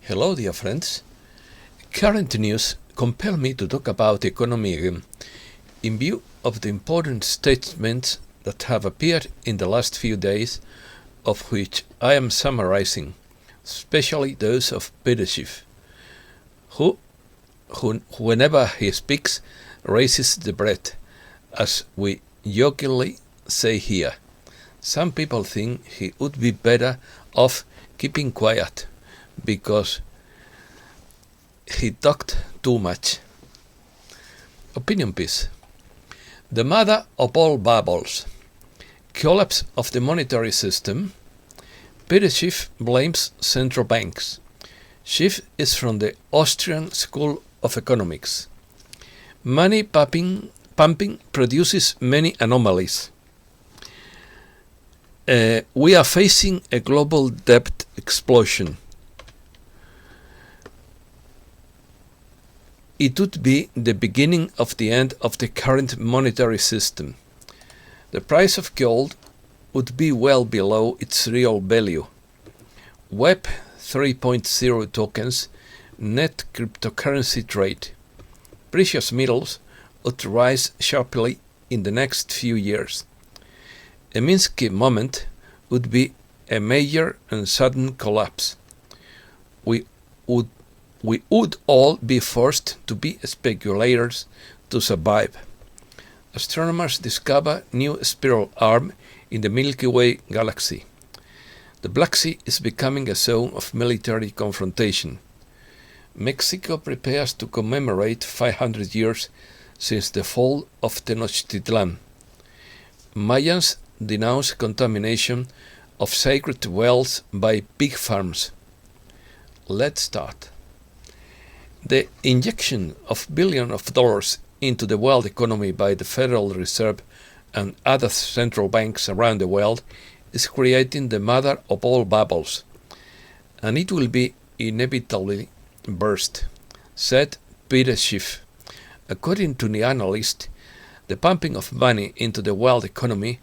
Hello, dear friends. Current news compel me to talk about economy again, in view of the important statements that have appeared in the last few days, of which I am summarizing, especially those of Schiff, who, whenever he speaks, raises the breath, as we jokingly say here. Some people think he would be better off keeping quiet, because he talked too much. Opinion piece. The mother of all bubbles. Collapse of the monetary system. Schiff blames central banks. Schiff is from the Austrian School of Economics. Money pumping produces many anomalies. We are facing a global debt explosion. It would be the beginning of the end of the current monetary system. The price of gold would be well below its real value. Web 3.0 tokens, net cryptocurrency trade. Precious metals would rise sharply in the next few years. A Minsky moment would be a major and sudden collapse. We would all be forced to be speculators to survive. Astronomers discover new spiral arm in the Milky Way galaxy. The Black Sea is becoming a zone of military confrontation. Mexico prepares to commemorate 500 years since the fall of Tenochtitlán. Mayans denounce contamination of sacred wells by pig farms. Let's start. The injection of billions of dollars into the world economy by the Federal Reserve and other central banks around the world is creating the mother of all bubbles, and it will be inevitably burst, said Schiff. According to the analyst, the pumping of money into the world economy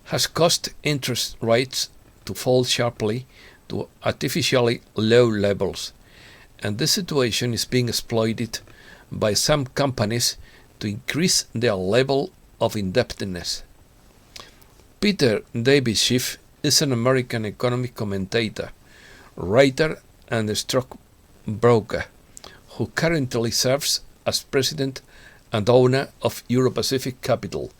has caused interest rates to fall sharply to artificially low levels, and this situation is being exploited by some companies to increase their level of indebtedness. Peter David Schiff is an American economic commentator, writer, and stockbroker who currently serves as president and owner of Euro-Pacific Capital,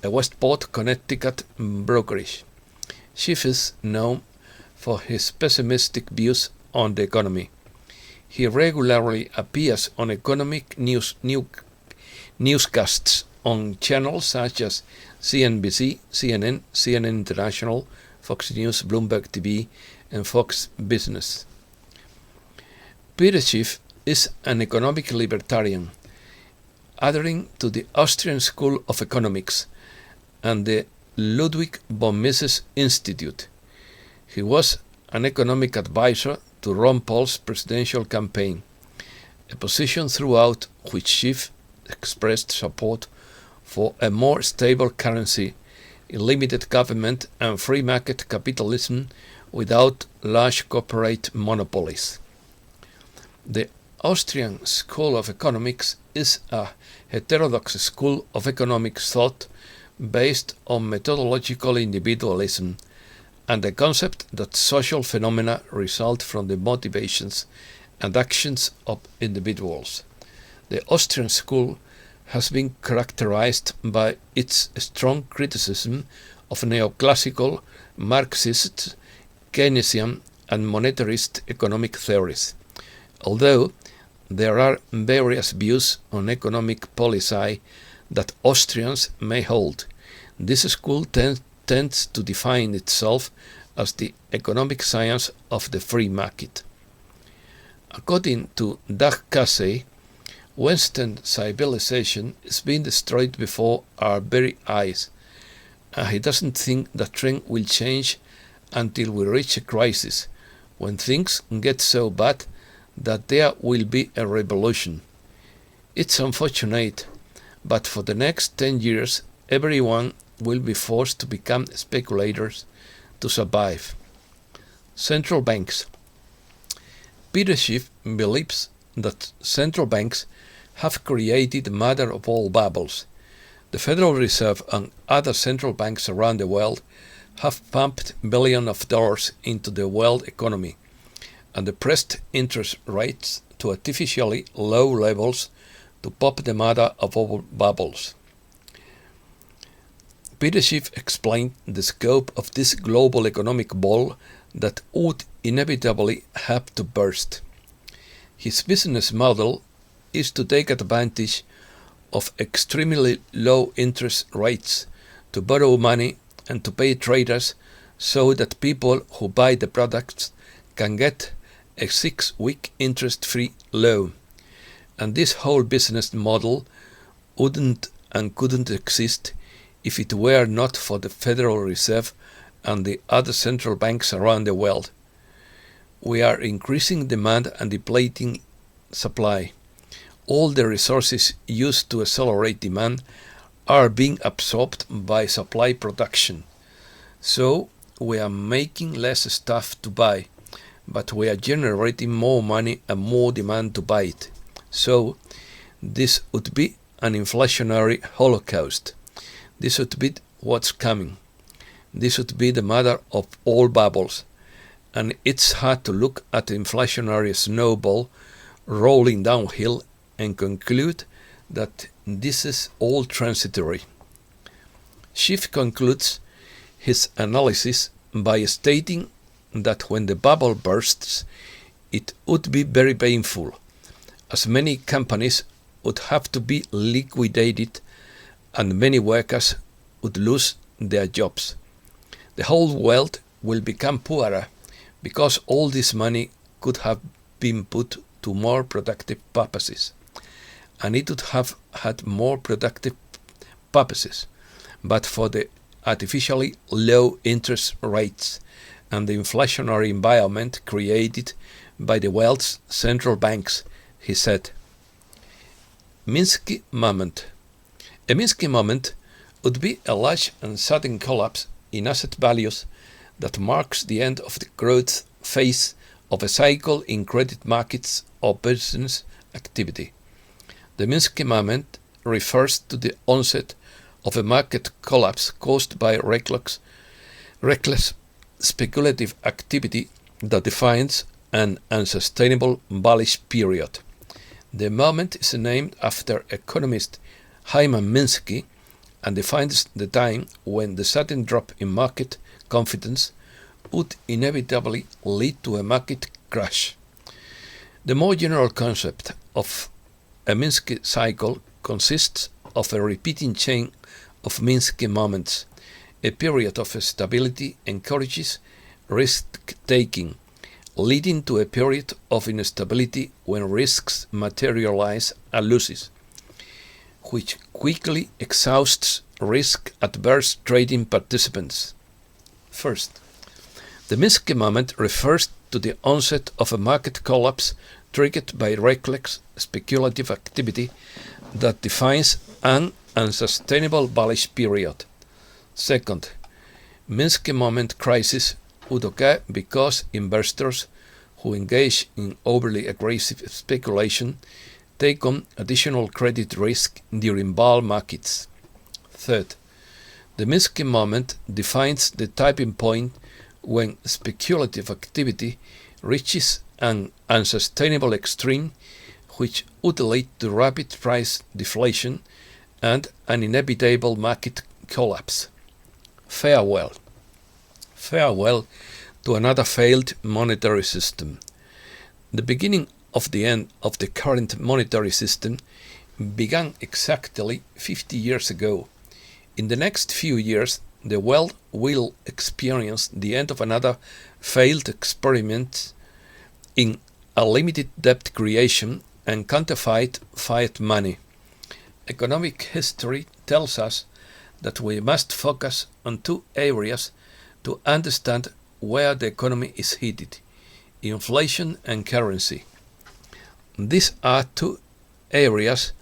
a Westport, Connecticut brokerage. Schiff is known for his pessimistic views on the economy. He regularly appears on economic newscasts on channels such as CNBC, CNN, CNN International, Fox News, Bloomberg TV, and Fox Business. Schiff is an economic libertarian, adhering to the Austrian School of Economics and the Ludwig von Mises Institute. He was an economic advisor to Ron Paul's presidential campaign, a position throughout which Schiff expressed support for a more stable currency, limited government, and free market capitalism without large corporate monopolies. The Austrian School of Economics is a heterodox school of economic thought based on methodological individualism and the concept that social phenomena result from the motivations and actions of individuals. The Austrian school has been characterized by its strong criticism of neoclassical, Marxist, Keynesian, and monetarist economic theories. Although there are various views on economic policy that Austrians may hold, this school tends to define itself as the economic science of the free market. According to Doug Casey, Western civilization is being destroyed before our very eyes, and he doesn't think the trend will change until we reach a crisis, when things get so bad that there will be a revolution. It's unfortunate, but for the next 10 years, everyone will be forced to become speculators to survive. Central banks. Peter Schiff believes that central banks have created the mother of all bubbles. The Federal Reserve and other central banks around the world have pumped billions of dollars into the world economy and depressed interest rates to artificially low levels to pop the mother of all bubbles. Peter Schiff explained the scope of this global economic ball that would inevitably have to burst. His business model is to take advantage of extremely low interest rates to borrow money and to pay traders so that people who buy the products can get a 6-week interest-free loan. And this whole business model wouldn't and couldn't exist if it were not for the Federal Reserve and the other central banks around the world. We are increasing demand and depleting supply. All the resources used to accelerate demand are being absorbed by supply production. So we are making less stuff to buy, but we are generating more money and more demand to buy it. So this would be an inflationary holocaust. This would be what's coming. This would be the mother of all bubbles. And it's hard to look at the inflationary snowball rolling downhill and conclude that this is all transitory. Schiff concludes his analysis by stating that when the bubble bursts, it would be very painful, as many companies would have to be liquidated and many workers would lose their jobs. The whole world will become poorer because all this money could have been put to more productive purposes, and it would have had more productive purposes, but for the artificially low interest rates and the inflationary environment created by the world's central banks, he said. Minsky moment. A Minsky moment would be a large and sudden collapse in asset values that marks the end of the growth phase of a cycle in credit markets or business activity. The Minsky moment refers to the onset of a market collapse caused by reckless speculative activity that defines an unsustainable bullish period. The moment is named after economist Hyman Minsky and defines the time when the sudden drop in market confidence would inevitably lead to a market crash. The more general concept of a Minsky cycle consists of a repeating chain of Minsky moments. A period of stability encourages risk-taking, leading to a period of instability when risks materialize as losses, which quickly exhausts risk-adverse trading participants. First, the Minsky moment refers to the onset of a market collapse triggered by reckless speculative activity that defines an unsustainable bullish period. Second, Minsky moment crisis would occur because investors who engage in overly aggressive speculation take on additional credit risk during bull markets. Third, the Minsky moment defines the tipping point when speculative activity reaches an unsustainable extreme, which would lead to rapid price deflation and an inevitable market collapse. Farewell. Farewell to another failed monetary system. The beginning of the end of the current monetary system began exactly 50 years ago. In the next few years, the world will experience the end of another failed experiment in unlimited debt creation and counterfeit fiat money. Economic history tells us that we must focus on two areas to understand where the economy is headed: inflation and currency. These two areas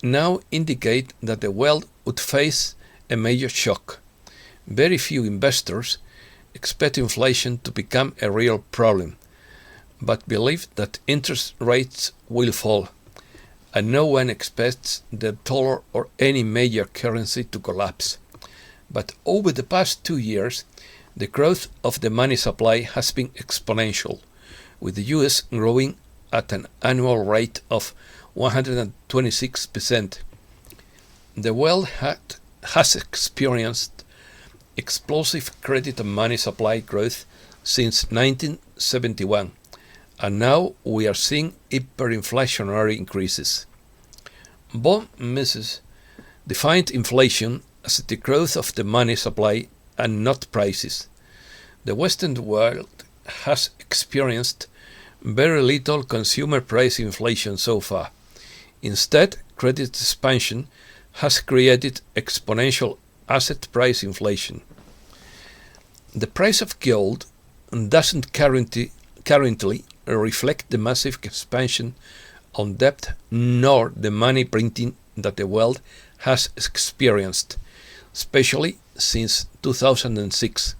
now indicate that the world would face a major shock. Very few investors expect inflation to become a real problem, but believe that interest rates will fall, and no one expects the dollar or any major currency to collapse. But over the past 2 years, the growth of the money supply has been exponential, with the US growing at an annual rate of 126%. The world has experienced explosive credit and money supply growth since 1971, and now we are seeing hyperinflationary increases. Von Mises defined inflation as the growth of the money supply and not prices. The Western world has experienced very little consumer price inflation so far. Instead, credit expansion has created exponential asset price inflation. The price of gold doesn't currently reflect the massive expansion on debt nor the money printing that the world has experienced, especially since 2006.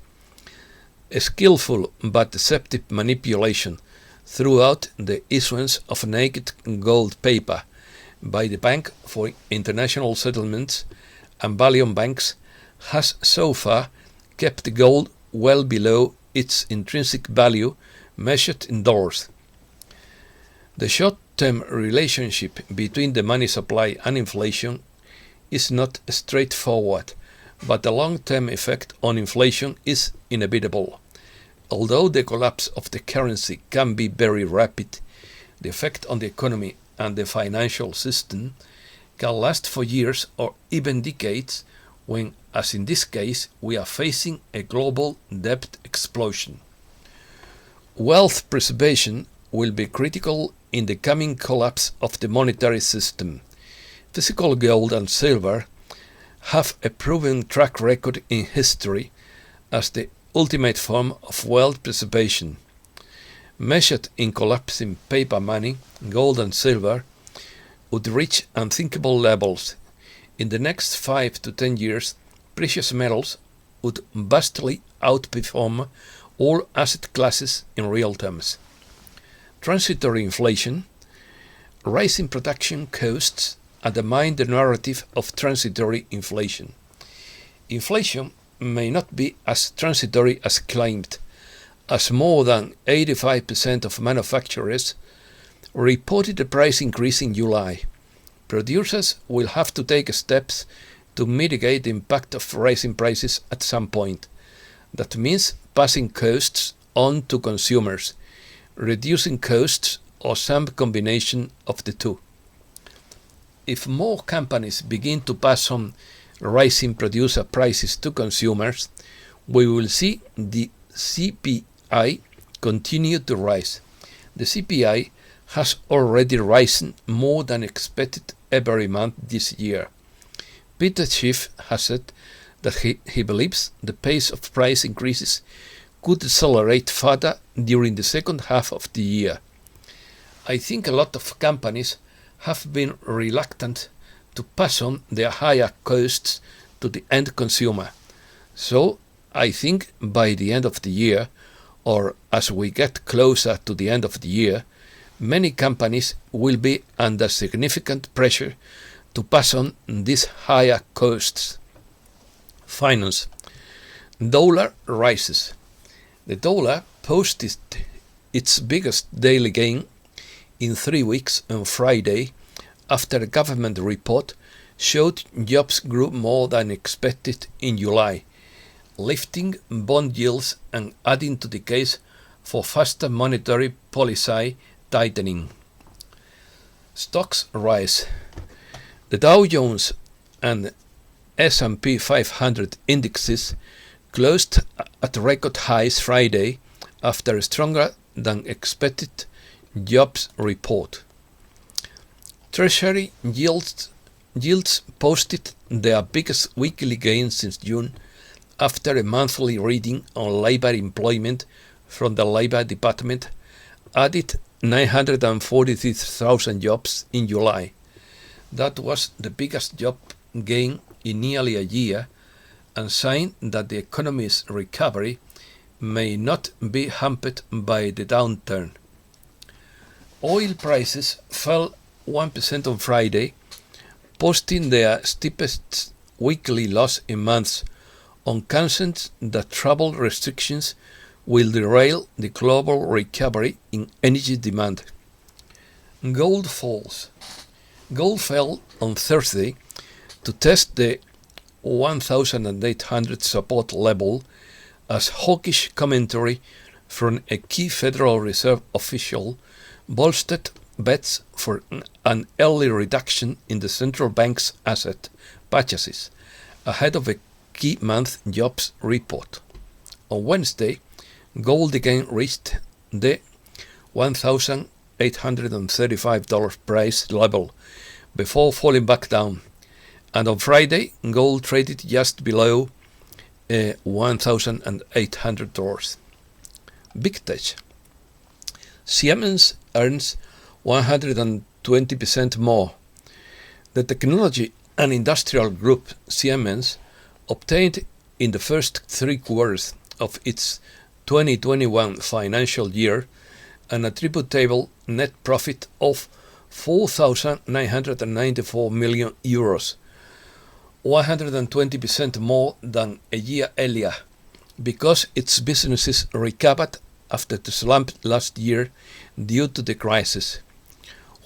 A skillful but deceptive manipulation throughout the issuance of naked gold paper by the Bank for International Settlements and Valium banks has so far kept gold well below its intrinsic value measured in dollars. The short-term relationship between the money supply and inflation is not straightforward, but the long-term effect on inflation is inevitable. Although the collapse of the currency can be very rapid, the effect on the economy and the financial system can last for years or even decades when, as in this case, we are facing a global debt explosion. Wealth preservation will be critical in the coming collapse of the monetary system. Physical gold and silver have a proven track record in history as the ultimate form of wealth preservation. Measured in collapsing paper money, gold and silver would reach unthinkable levels. In the next 5 to 10 years, precious metals would vastly outperform all asset classes in real terms. Transitory inflation, rising production costs undermine the narrative of transitory inflation. Inflation may not be as transitory as claimed, as more than 85% of manufacturers reported a price increase in July. Producers will have to take steps to mitigate the impact of rising prices at some point. That means passing costs on to consumers, reducing costs, or some combination of the two. If more companies begin to pass on rising producer prices to consumers, we will see the CPI continue to rise. The CPI has already risen more than expected every month this year. Peter Schiff has said that he believes the pace of price increases could accelerate further during the second half of the year. I think a lot of companies have been reluctant to pass on their higher costs to the end consumer. So I think by the end of the year, or as we get closer to the end of the year, many companies will be under significant pressure to pass on these higher costs. Finance. Dollar rises. The dollar posted its biggest daily gain in 3 weeks on Friday after a government report showed jobs grew more than expected in July, lifting bond yields and adding to the case for faster monetary policy tightening. Stocks rise. The Dow Jones and S&P 500 indexes closed at record highs Friday after a stronger than expected jobs report. Treasury yields posted their biggest weekly gain since June after a monthly reading on labor employment from the Labor Department added 943,000 jobs in July. That was the biggest job gain in nearly a year and sign that the economy's recovery may not be hampered by the downturn. Oil prices fell 1% on Friday, posting their steepest weekly loss in months, on concerns that travel restrictions will derail the global recovery in energy demand. Gold falls. Gold fell on Thursday to test the 1,800 support level as hawkish commentary from a key Federal Reserve official bolstered bets for an early reduction in the central bank's asset purchases ahead of a key month jobs report. On Wednesday, gold again reached the $1,835 price level before falling back down, and on Friday, gold traded just below $1,800. Big Tech. Siemens earns 120% more. The technology and industrial group Siemens obtained in the first 3 quarters of its 2021 financial year an attributable net profit of 4,994 million euros, 120% more than a year earlier, because its businesses recovered after the slump last year due to the crisis.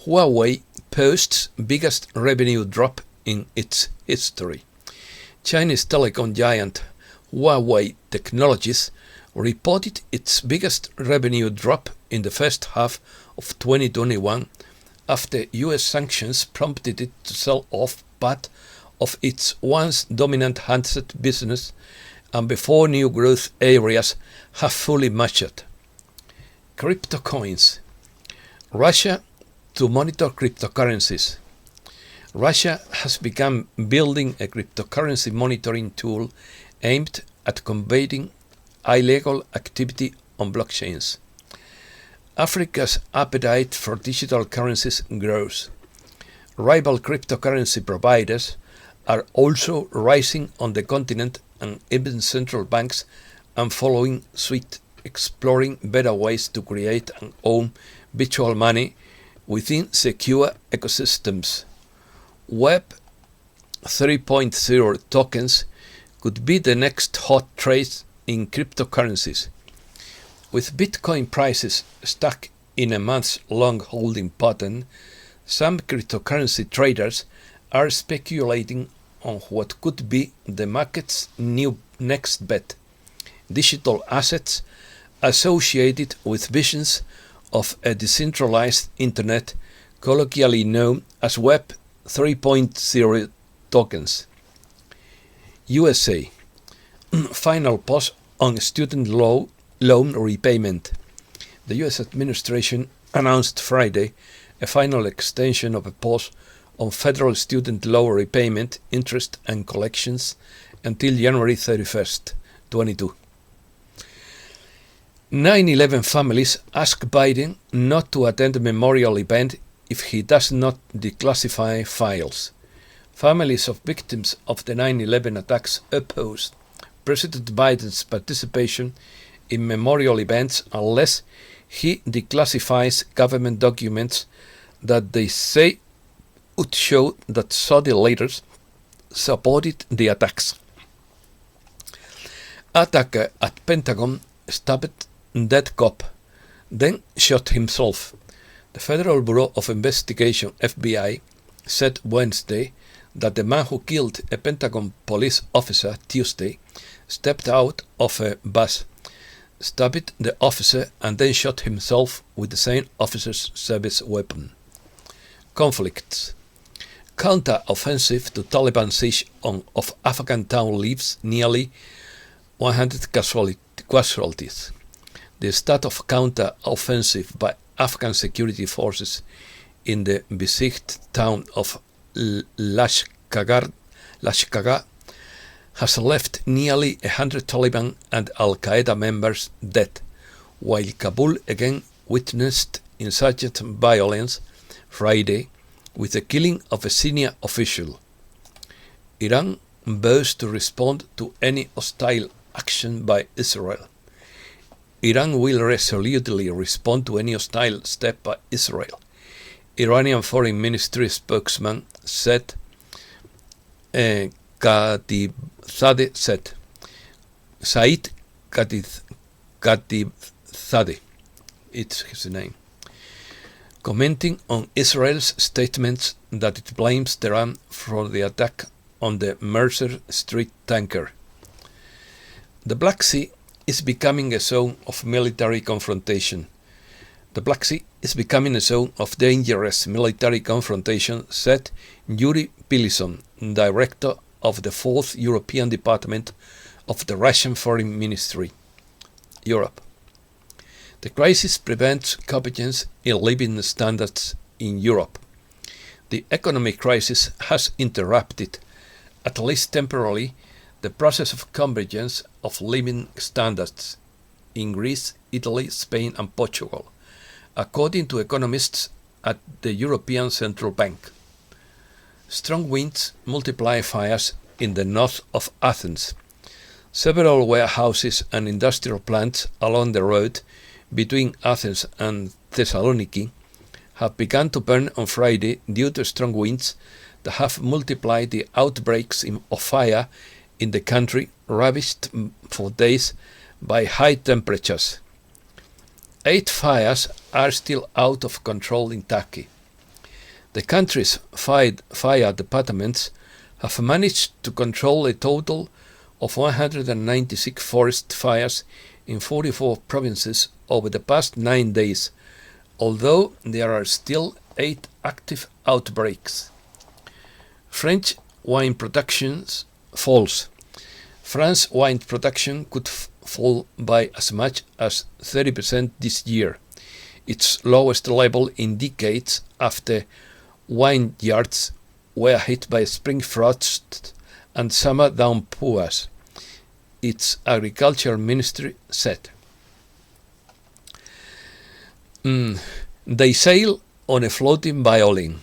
Huawei posts biggest revenue drop in its history. Chinese telecom giant Huawei Technologies reported its biggest revenue drop in the first half of 2021 after US sanctions prompted it to sell off part of its once dominant handset business and before new growth areas have fully matured. Crypto coins. Russia to monitor cryptocurrencies. Russia has begun building a cryptocurrency monitoring tool aimed at combating illegal activity on blockchains. Africa's appetite for digital currencies grows. Rival cryptocurrency providers are also rising on the continent, and even central banks and following suit, exploring better ways to create and own virtual money within secure ecosystems. Web 3.0 tokens could be the next hot trade in cryptocurrencies. With Bitcoin prices stuck in a months-long holding pattern, some cryptocurrency traders are speculating on what could be the market's next bet: digital assets associated with visions of a decentralized internet, colloquially known as Web 3.0 tokens. USA. Final pause on student loan repayment. The US administration announced Friday a final extension of a pause on federal student loan repayment, interest and collections until January 31st, 2022. 9/11 families ask Biden not to attend a memorial event if he does not declassify files. Families of victims of the 9/11 attacks opposed President Biden's participation in memorial events unless he declassifies government documents that they say would show that Saudi leaders supported the attacks. Attacker at Pentagon stabbed dead cop, then shot himself. The Federal Bureau of Investigation, FBI, said Wednesday that the man who killed a Pentagon police officer Tuesday stepped out of a bus, stabbed the officer and then shot himself with the same officer's service weapon. Conflicts. Counter-offensive to Taliban siege of Afghan town leaves nearly 100 casualties. The start of counter-offensive by Afghan security forces in the besieged town of Lashkar has left nearly 100 Taliban and Al-Qaeda members dead, while Kabul again witnessed insurgent violence Friday with the killing of a senior official. Iran vows to respond to any hostile action by Israel. Iran will resolutely respond to any hostile step by Israel. Iranian Foreign Ministry spokesman said, Khatibzadeh said. Said Khatibzadeh, it's his name, commenting on Israel's statements that it blames Tehran for the attack on the Mercer Street tanker. The Black Sea is becoming a zone of military confrontation. The Black Sea is becoming a zone of dangerous military confrontation, said Yuri Pilison, director of the 4th European Department of the Russian Foreign Ministry, Europe. The crisis prevents convergence in living standards in Europe. The economic crisis has interrupted, at least temporarily, the process of convergence of living standards in Greece, Italy, Spain and Portugal, according to economists at the European Central Bank. Strong winds multiply fires in the north of Athens. Several warehouses and industrial plants along the road between Athens and Thessaloniki have begun to burn on Friday due to strong winds that have multiplied the outbreaks of fire in the country, ravaged for days by high temperatures. 8 fires are still out of control in Turkey. The country's fire departments have managed to control a total of 196 forest fires in 44 provinces over the past 9 days, although there are still 8 active outbreaks. French wine production falls. France wine production could fall by as much as 30% this year, its lowest level in decades after vineyards were hit by spring frosts and summer downpours, its agriculture ministry said. They sail on a floating violin.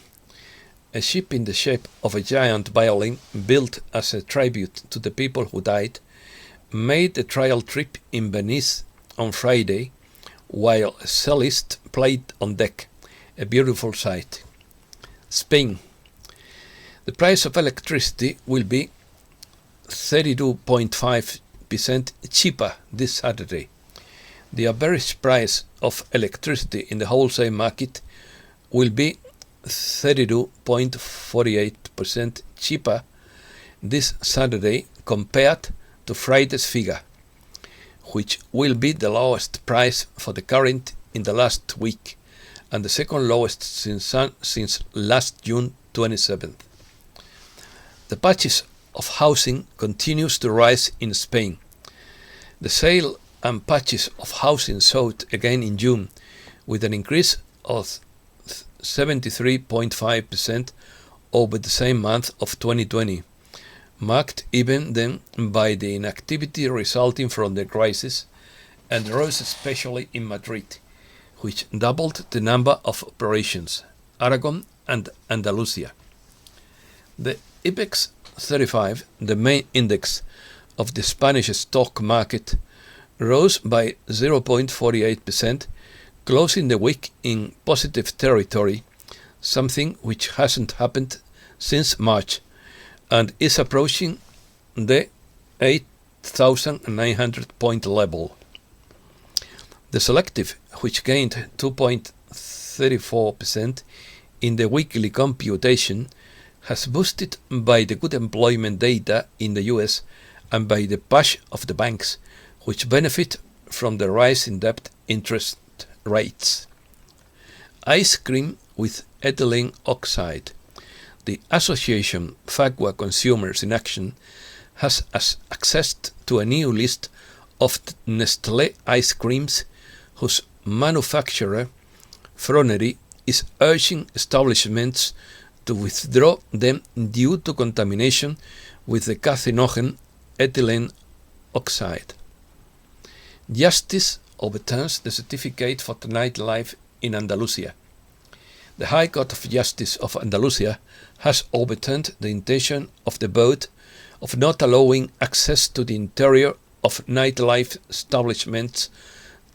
A ship in the shape of a giant violin, built as a tribute to the people who died, made a trial trip in Venice on Friday, while a cellist played on deck, a beautiful sight. Spain. The price of electricity will be 32.5% cheaper this Saturday. The average price of electricity in the wholesale market will be 32.48% cheaper this Saturday compared to Friday's figure, which will be the lowest price for the current in the last week and the second lowest since last June 27th. The purchase of housing continues to rise in Spain. The sale and purchase of housing soared again in June, with an increase of 73.5% over the same month of 2020, marked even then by the inactivity resulting from the crisis, and rose especially in Madrid, which doubled the number of operations, Aragon and Andalusia. The IBEX 35, the main index of the Spanish stock market, rose by 0.48%, closing the week in positive territory, something which hasn't happened since March, and is approaching the 8,900 point level. The selective, which gained 2.34% in the weekly computation, has boosted by the good employment data in the US and by the push of the banks, which benefit from the rise in debt interest rates. Ice cream with ethylene oxide. The association Fagua Consumers in Action has accessed to a new list of Nestlé ice creams whose manufacturer, Froneri, is urging establishments to withdraw them due to contamination with the carcinogen ethylene oxide. Justice overturns the certificate for nightlife in Andalusia. The High Court of Justice of Andalusia has overturned the intention of the board of not allowing access to the interior of nightlife establishments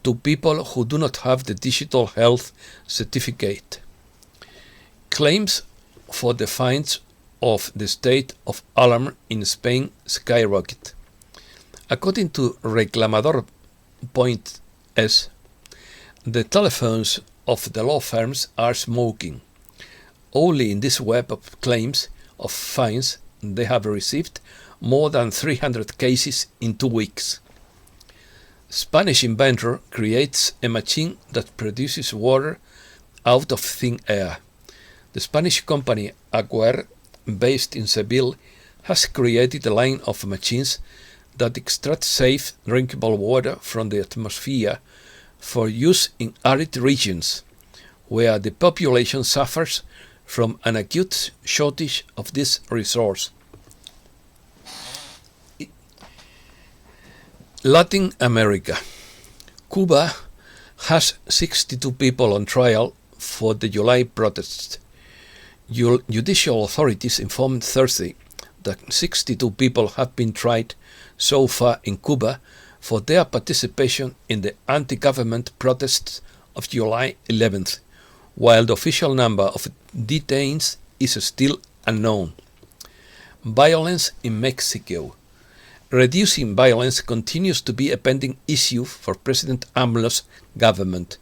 to people who do not have the digital health certificate. Claims for the fines of the state of alarm in Spain skyrocket. According to Reclamador.es, the telephones of the law firms are smoking. Only in this web of claims of fines, they have received more than 300 cases in 2 weeks. Spanish inventor creates a machine that produces water out of thin air. The Spanish company Aquair, based in Seville, has created a line of machines that extract safe, drinkable water from the atmosphere for use in arid regions, where the population suffers from an acute shortage of this resource. Latin America. Cuba has 62 people on trial for the July protests. Judicial authorities informed Thursday that 62 people have been tried so far in Cuba for their participation in the anti-government protests of July 11th, while the official number of detainees is still unknown. Violence in Mexico. Reducing violence continues to be a pending issue for President AMLO's government.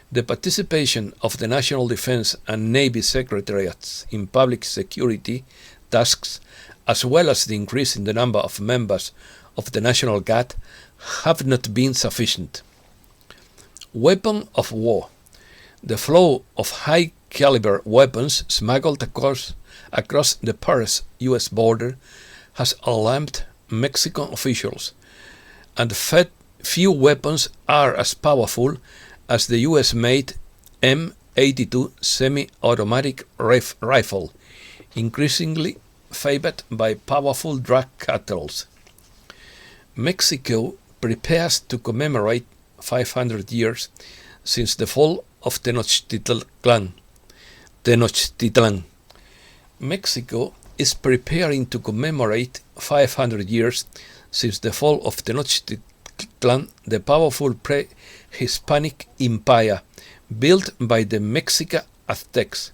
The participation of the National Defense and Navy Secretariats in public security tasks, as well as the increase in the number of members of the National Guard, have not been sufficient. Weapon of war. The flow of high-caliber weapons smuggled across the porous U.S. border has alarmed Mexican officials, and few weapons are as powerful as the US-made M82 semi-automatic rifle, increasingly favored by powerful drug cartels. Mexico prepares to commemorate 500 years since the fall of Tenochtitlán. Mexico is preparing to commemorate 500 years since the fall of Tenochtitlán, the powerful pre-Hispanic empire built by the Mexica Aztecs,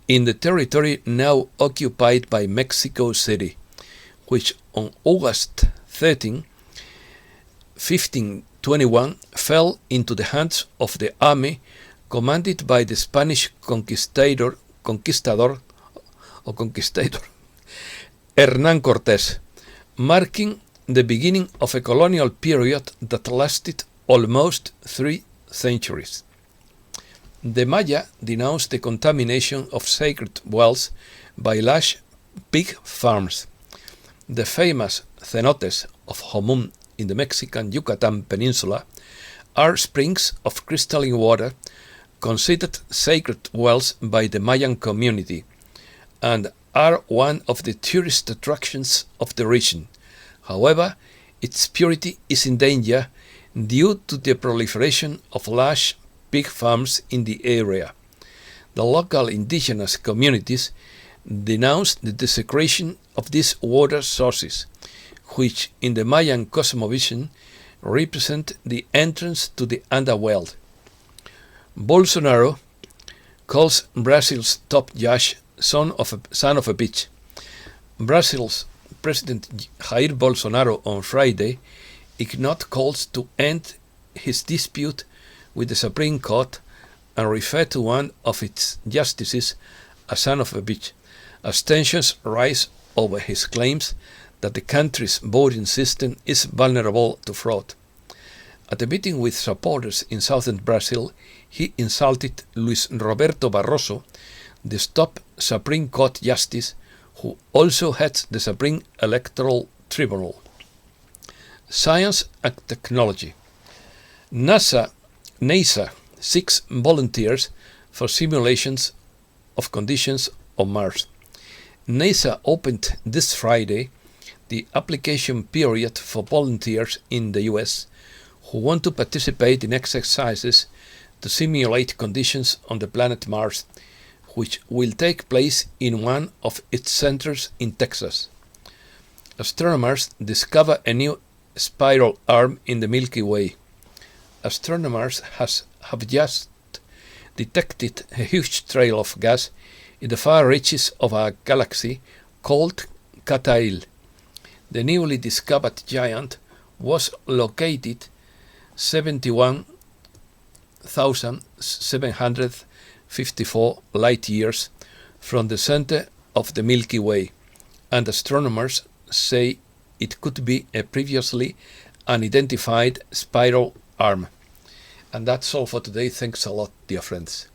in the territory now occupied by Mexico City, which on August 13, 1521 fell into the hands of the army commanded by the Spanish conquistador Hernán Cortés, marking the beginning of a colonial period that lasted almost 3 centuries. The Maya denounced the contamination of sacred wells by large pig farms. The famous cenotes of Jomún in the Mexican Yucatan Peninsula are springs of crystalline water considered sacred wells by the Mayan community and are one of the tourist attractions of the region. However, its purity is in danger due to the proliferation of large pig farms in the area. The local indigenous communities denounced the desecration of these water sources, which in the Mayan cosmovision represent the entrance to the underworld. Bolsonaro calls Brazil's top judge son of a bitch. Brazil's President Jair Bolsonaro on Friday ignored calls to end his dispute with the Supreme Court and referred to one of its justices as son of a bitch, as tensions rise over his claims that the country's voting system is vulnerable to fraud. At a meeting with supporters in southern Brazil, he insulted Luis Roberto Barroso, the top Supreme Court justice, who also heads the Supreme Electoral Tribunal. Science and technology. NASA seeks volunteers for simulations of conditions on Mars. NASA opened this Friday the application period for volunteers in the US who want to participate in exercises to simulate conditions on the planet Mars, which will take place in one of its centers in Texas. Astronomers discover a new spiral arm in the Milky Way. astronomers have just detected a huge trail of gas in the far reaches of a galaxy called Tenochtitlán. The newly discovered giant was located 71,754 light years from the center of the Milky Way, and astronomers say it could be a previously unidentified spiral arm. And that's all for today. Thanks a lot, dear friends.